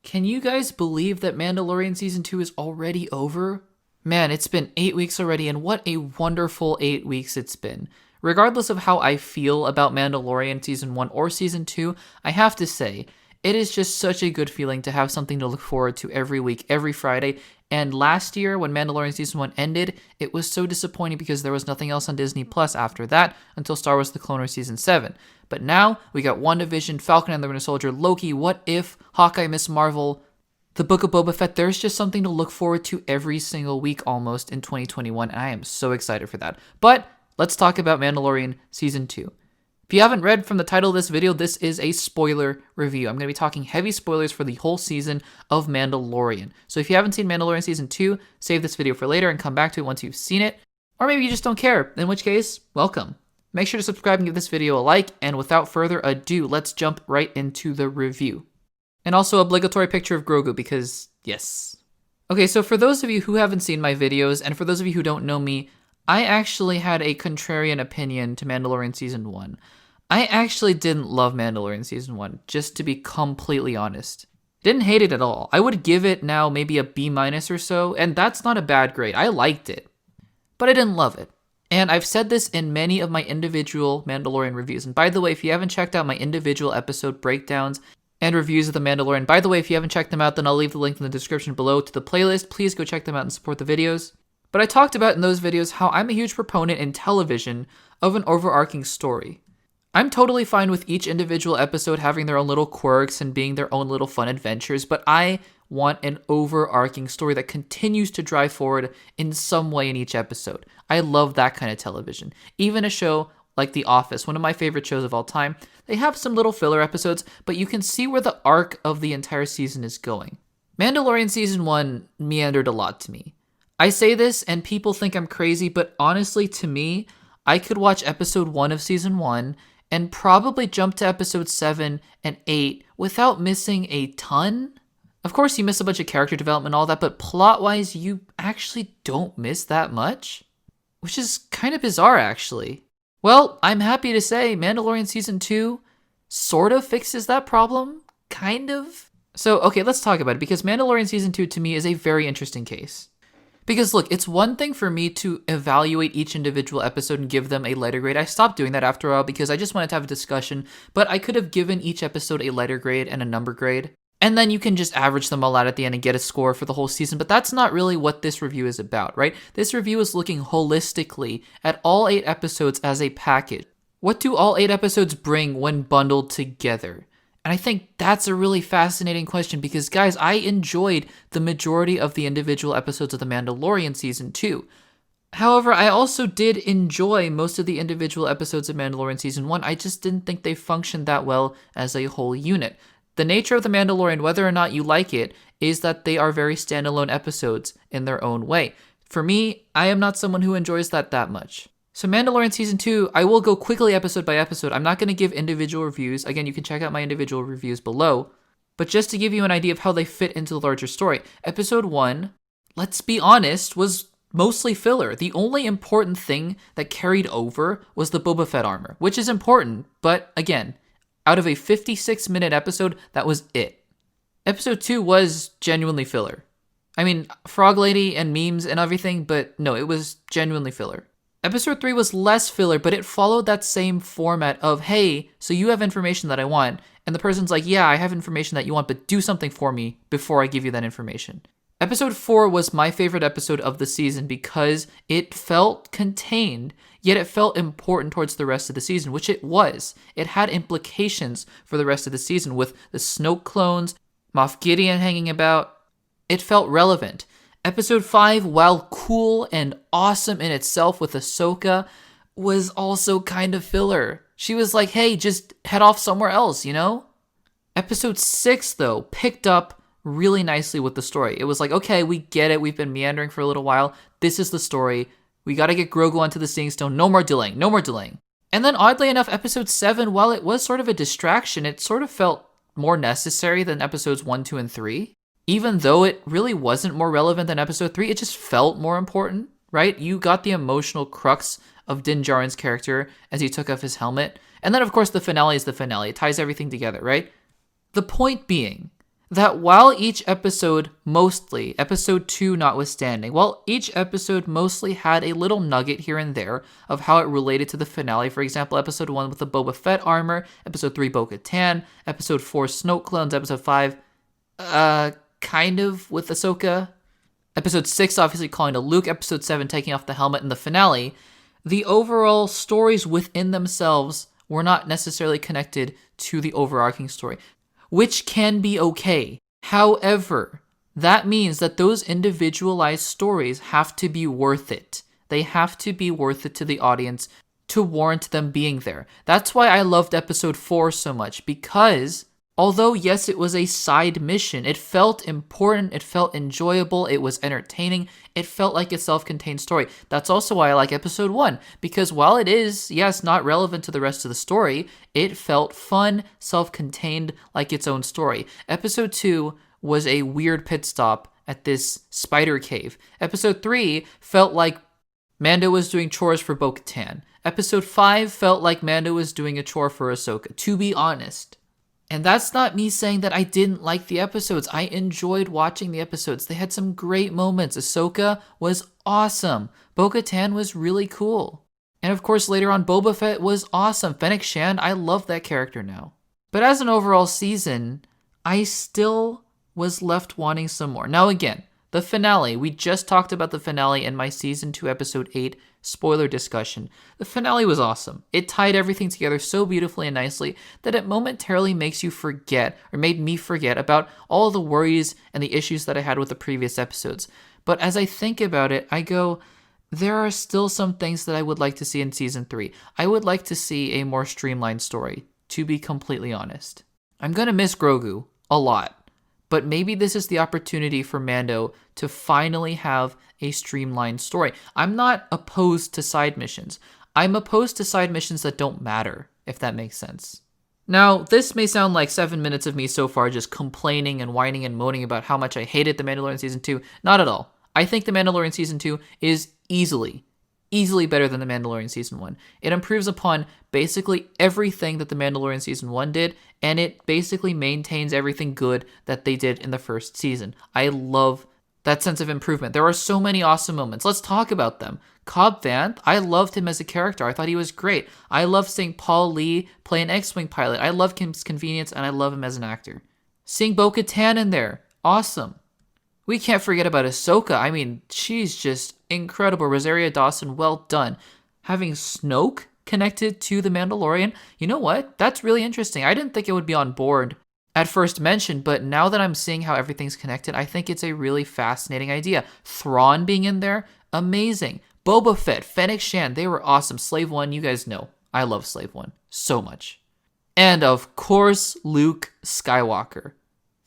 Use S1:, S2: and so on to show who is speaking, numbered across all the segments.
S1: Can you guys believe that Mandalorian Season 2 is already over? Man, it's been 8 weeks already, and what a wonderful 8 weeks it's been. Regardless of how I feel about Mandalorian Season 1 or Season 2, I have to say, it is just such a good feeling to have something to look forward to every week, every Friday. And last year, when Mandalorian Season 1 ended, it was so disappointing because there was nothing else on Disney Plus after that until Star Wars The Clone Wars Season 7. But now, we got WandaVision, Falcon and the Winter Soldier, Loki, What If, Hawkeye, Miss Marvel, The Book of Boba Fett. There's just something to look forward to every single week almost in 2021, and I am so excited for that. But let's talk about Mandalorian Season 2. If you haven't read from the title of this video, this is a spoiler review. I'm going to be talking heavy spoilers for the whole season of Mandalorian. So if you haven't seen Mandalorian Season 2, save this video for later and come back to it once you've seen it. Or maybe you just don't care, in which case, welcome. Make sure to subscribe and give this video a like, and without further ado, let's jump right into the review. And also obligatory picture of Grogu because, yes. Okay, so for those of you who haven't seen my videos, and for those of you who don't know me, I actually had a contrarian opinion to Mandalorian Season 1. I actually didn't love Mandalorian Season 1, just to be completely honest. Didn't hate it at all. I would give it now maybe a B- or so, and that's not a bad grade. I liked it, but I didn't love it. And I've said this in many of my individual Mandalorian reviews. And by the way, if you haven't checked out my individual episode breakdowns and reviews of The Mandalorian, by the way, if you haven't checked them out, then I'll leave the link in the description below to the playlist. Please go check them out and support the videos. But I talked about in those videos how I'm a huge proponent in television of an overarching story. I'm totally fine with each individual episode having their own little quirks and being their own little fun adventures, but I want an overarching story that continues to drive forward in some way in each episode. I love that kind of television. Even a show like The Office, one of my favorite shows of all time, they have some little filler episodes, but you can see where the arc of the entire season is going. Mandalorian Season 1 meandered a lot to me. I say this and people think I'm crazy, but honestly to me, I could watch episode 1 of Season 1 and probably jump to episode 7 and 8 without missing a ton. Of course, you miss a bunch of character development and all that, but plot-wise, you actually don't miss that much, which is kind of bizarre, actually. Well, I'm happy to say Mandalorian Season 2 sort of fixes that problem, kind of. So, okay, let's talk about it, because Mandalorian Season 2 to me is a very interesting case. Because look, it's one thing for me to evaluate each individual episode and give them a letter grade. I stopped doing that after a while because I just wanted to have a discussion, but I could have given each episode a letter grade and a number grade. And then you can just average them all out at the end and get a score for the whole season, but that's not really what this review is about, right? This review is looking holistically at all 8 episodes as a package. What do all 8 episodes bring when bundled together? And I think that's a really fascinating question because, guys, I enjoyed the majority of the individual episodes of The Mandalorian Season 2. However, I also did enjoy most of the individual episodes of Mandalorian Season 1. I just didn't think they functioned that well as a whole unit. The nature of The Mandalorian, whether or not you like it, is that they are very standalone episodes in their own way. For me, I am not someone who enjoys that much. So Mandalorian Season 2, I will go quickly episode by episode. I'm not going to give individual reviews. Again, you can check out my individual reviews below. But just to give you an idea of how they fit into the larger story, Episode 1, let's be honest, was mostly filler. The only important thing that carried over was the Boba Fett armor, which is important, but again, out of a 56-minute episode, that was it. Episode 2 was genuinely filler. I mean, Frog Lady and memes and everything, but no, it was genuinely filler. Episode 3 was less filler, but it followed that same format of, hey, so you have information that I want, and the person's like, yeah, I have information that you want, but do something for me before I give you that information. Episode 4 was my favorite episode of the season because it felt contained, yet it felt important towards the rest of the season, which it was. It had implications for the rest of the season with the Snoke clones, Moff Gideon hanging about. It felt relevant. Episode 5, while cool and awesome in itself with Ahsoka, was also kind of filler. She was like, hey, just head off somewhere else, you know? Episode 6, though, picked up really nicely with the story. It was like, okay, we get it. We've been meandering for a little while. This is the story. We got to get Grogu onto the Seeing Stone. No more delaying. No more delaying. And then oddly enough, Episode 7, while it was sort of a distraction, it sort of felt more necessary than Episodes 1, 2, and 3. Even though it really wasn't more relevant than Episode 3, it just felt more important, right? You got the emotional crux of Din Djarin's character as he took off his helmet. And then, of course, the finale is the finale. It ties everything together, right? The point being that while each episode mostly, episode 2 notwithstanding, while each episode mostly had a little nugget here and there of how it related to the finale, for example, episode 1 with the Boba Fett armor, episode 3 Bo-Katan, episode 4 Snoke clones, episode 5 kind of with Ahsoka, episode 6 obviously calling to Luke, episode 7 taking off the helmet in the finale, the overall stories within themselves were not necessarily connected to the overarching story, which can be okay. However, that means that those individualized stories have to be worth it. They have to be worth it to the audience to warrant them being there. That's why I loved episode 4 so much, because although, yes, it was a side mission, it felt important, it felt enjoyable, it was entertaining, it felt like a self-contained story. That's also why I like episode 1, because while it is, yes, not relevant to the rest of the story, it felt fun, self-contained, like its own story. Episode 2 was a weird pit stop at this spider cave. Episode 3 felt like Mando was doing chores for Bo-Katan. Episode 5 felt like Mando was doing a chore for Ahsoka, to be honest. And that's not me saying that I didn't like the episodes. I enjoyed watching the episodes. They had some great moments. Ahsoka was awesome. Bo-Katan was really cool. And of course, later on, Boba Fett was awesome. Fennec Shand, I love that character now. But as an overall season, I still was left wanting some more. Now again, the finale. We just talked about the finale in my season 2 episode 8 spoiler discussion. The finale was awesome. It tied everything together so beautifully and nicely that it momentarily makes you forget, or made me forget, about all the worries and the issues that I had with the previous episodes. But as I think about it, I go, there are still some things that I would like to see in season 3. I would like to see a more streamlined story, to be completely honest. I'm gonna miss Grogu a lot. But maybe this is the opportunity for Mando to finally have a streamlined story. I'm not opposed to side missions. I'm opposed to side missions that don't matter, if that makes sense. Now, this may sound like 7 minutes of me so far just complaining and whining and moaning about how much I hated The Mandalorian Season 2. Not at all. I think The Mandalorian Season 2 is easily better than The Mandalorian Season 1. It improves upon basically everything that The Mandalorian Season 1 did, and it basically maintains everything good that they did in the first season. I love that sense of improvement. There are so many awesome moments. Let's talk about them. Cobb Vanth, I loved him as a character. I thought he was great. I loved seeing Paul Lee play an X-Wing pilot. I love his convenience, and I love him as an actor. Seeing Bo-Katan in there, awesome. We can't forget about Ahsoka. I mean, she's just incredible. Rosario Dawson, well done. Having Snoke connected to The Mandalorian, you know what? That's really interesting. I didn't think it would be on board at first mention, but now that I'm seeing how everything's connected, I think it's a really fascinating idea. Thrawn being in there, amazing. Boba Fett, Fennec Shand, they were awesome. Slave One, you guys know. I love Slave One so much. And of course, Luke Skywalker.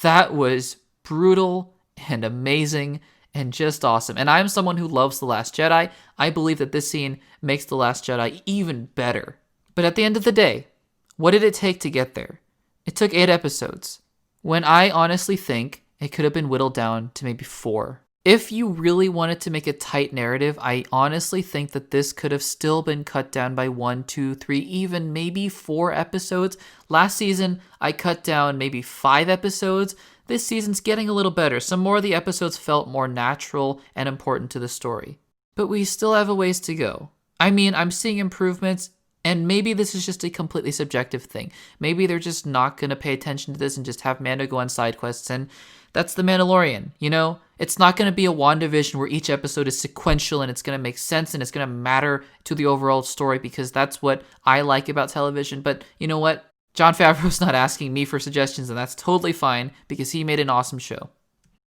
S1: That was brutal and amazing and just awesome. And I'm someone who loves The Last Jedi. I believe that this scene makes The Last Jedi even better. But at the end of the day, what did it take to get there? It took 8 episodes, when I honestly think it could have been whittled down to maybe 4. If you really wanted to make a tight narrative, I honestly think that this could have still been cut down by 1, 2, 3, even maybe 4 episodes. Last season, I cut down maybe 5 episodes. This season's getting a little better. Some more of the episodes felt more natural and important to the story. But we still have a ways to go. I mean, I'm seeing improvements, and maybe this is just a completely subjective thing. Maybe they're just not going to pay attention to this and just have Mando go on side quests, and that's The Mandalorian, you know? It's not going to be a WandaVision where each episode is sequential and it's going to make sense and it's going to matter to the overall story, because that's what I like about television. But you know what? Jon Favreau's not asking me for suggestions, and that's totally fine because he made an awesome show.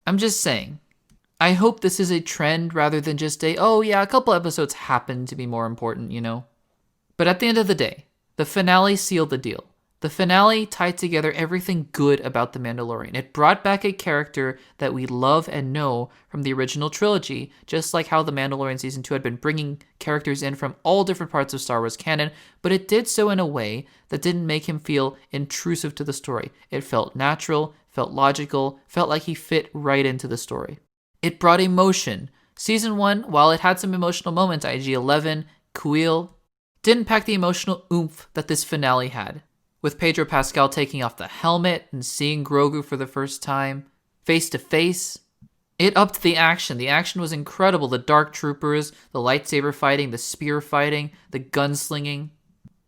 S1: I'm just saying, I hope this is a trend rather than just a couple episodes happen to be more important, you know? But at the end of the day, the finale sealed the deal. The finale tied together everything good about The Mandalorian. It brought back a character that we love and know from the original trilogy, just like how The Mandalorian Season 2 had been bringing characters in from all different parts of Star Wars canon, but it did so in a way that didn't make him feel intrusive to the story. It felt natural, felt logical, felt like he fit right into the story. It brought emotion. Season 1, while it had some emotional moments, IG-11, Kuiil, didn't pack the emotional oomph that this finale had. with Pedro Pascal taking off the helmet and seeing Grogu for the first time, face to face. It upped the action. The action was incredible. The Dark Troopers, the lightsaber fighting, the spear fighting, the gunslinging.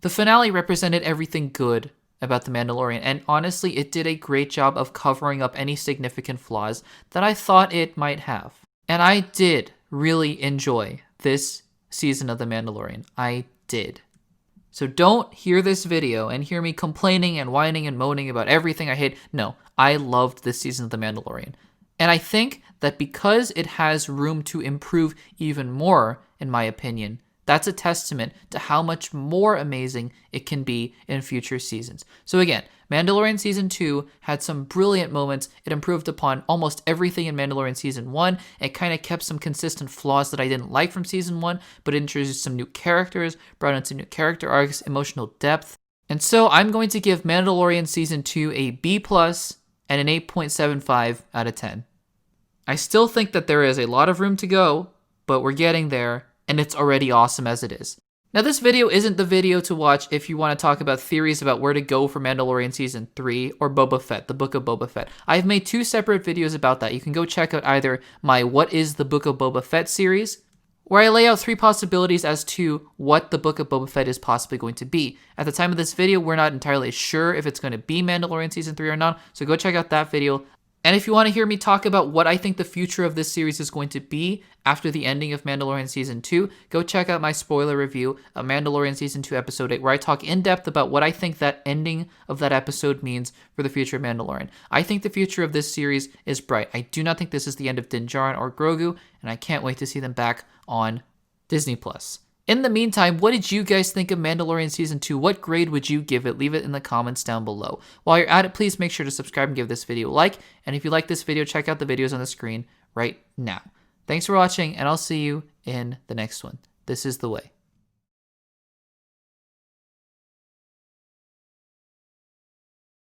S1: The finale represented everything good about The Mandalorian, and honestly, it did a great job of covering up any significant flaws that I thought it might have. And I did really enjoy this season of The Mandalorian. I did. So don't hear this video and hear me complaining and whining and moaning about everything I hate. No, I loved this season of The Mandalorian. And I think that because it has room to improve even more, in my opinion, that's a testament to how much more amazing it can be in future seasons. So again, Mandalorian Season 2 had some brilliant moments. It improved upon almost everything in Mandalorian Season 1. It kind of kept some consistent flaws that I didn't like from Season 1, but it introduced some new characters, brought in some new character arcs, emotional depth. And so I'm going to give Mandalorian Season 2 a B+, and an 8.75 out of 10. I still think that there is a lot of room to go, but we're getting there, and it's already awesome as it is. Now, this video isn't the video to watch if you want to talk about theories about where to go for Mandalorian Season 3 or Boba Fett, the Book of Boba Fett. I've made 2 separate videos about that. You can go check out either my What is the Book of Boba Fett series, where I lay out 3 possibilities as to what the Book of Boba Fett is possibly going to be. At the time of this video, we're not entirely sure if it's going to be Mandalorian Season 3 or not, so go check out that video. And if you want to hear me talk about what I think the future of this series is going to be after the ending of Mandalorian Season 2, go check out my spoiler review of Mandalorian Season 2 Episode 8, where I talk in depth about what I think that ending of that episode means for the future of Mandalorian. I think the future of this series is bright. I do not think this is the end of Din Djarin or Grogu, and I can't wait to see them back on Disney+. In the meantime, what did you guys think of Mandalorian Season 2? What grade would you give it? Leave it in the comments down below. While you're at it, please make sure to subscribe and give this video a like. And if you like this video, check out the videos on the screen right now. Thanks for watching, and I'll see you in the next one. This is the way.